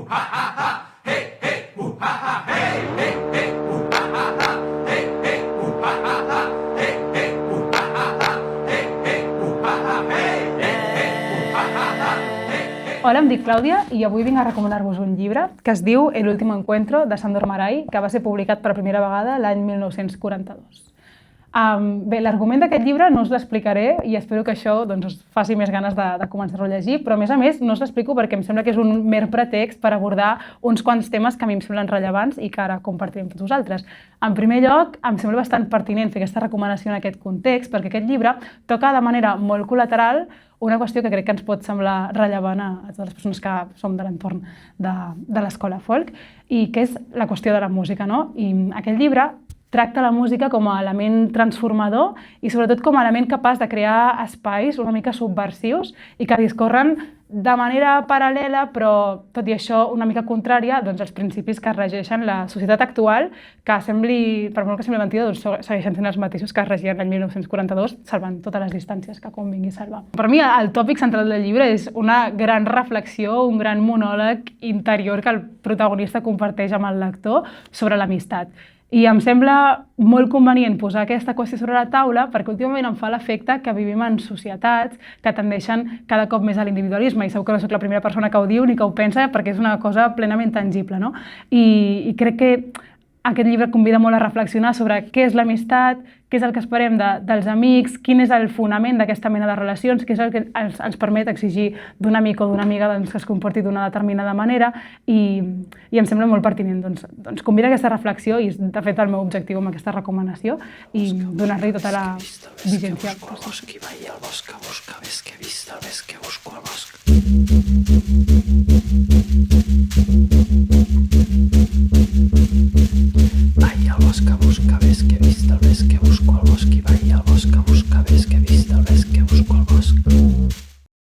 Hola, em dic Clàudia i avui vinc a recomanar-vos un llibre que es diu El último encuentro, de Sándor Márai, que va ser publicat per primera vegada l'any 1942. Bé, l'argument d'aquest llibre no us l'explicaré i espero que això us faci més ganes de començar-lo a llegir, però a més no us l'explico perquè em sembla que és un mer pretext per abordar uns quants temes que a mi em semblen rellevants i que ara compartiré amb tots vosaltres. En primer lloc, em sembla bastant pertinent fer aquesta recomanació en aquest context perquè aquest llibre toca de manera molt col·lateral una qüestió que crec que ens pot semblar rellevant a totes les persones que som de l'entorn de l'escola folk i que és la qüestió de la música, no? I aquest llibre tracta la música com a element transformador i sobretot com a element capaç de crear espais una mica subversius i que discorren de manera paral·lela, però tot i això una mica contrària als principis que regeixen la societat actual, que per molt que sembli mentida, segueixen sent els mateixos que es regien l'any 1942, salvant totes les distàncies que convingui salvar. Per mi el tòpic central del llibre és una gran reflexió, un gran monòleg interior que el protagonista comparteix amb el lector sobre l'amistat. I em sembla molt convenient posar aquesta qüestió sobre la taula perquè últimament em fa l'efecte que vivim en societats que tendeixen cada cop més a l'individualisme i segur que no soc la primera persona que ho diu ni que ho pensa perquè és una cosa plenament tangible, no? I crec que aquest llibre convida molt a reflexionar sobre què és l'amistat, què és el que esperem dels amics, quin és el fonament d'aquesta mena de relacions, què és el que ens permet exigir d'un amic o d'una amiga que es comporti d'una determinada manera i em sembla molt pertinent. Doncs convida a aquesta reflexió i de fet el meu objectiu amb aquesta recomanació i donar-li tota la vigència. Al bosc i vaig al bosc a buscar, ves que he vist, ves que busco al bosc. Vaig al bosc a buscar, ves que he vist, ves que busco al bosc i vaig al bosc a buscar, ves que he vist, ves que busco al bosc.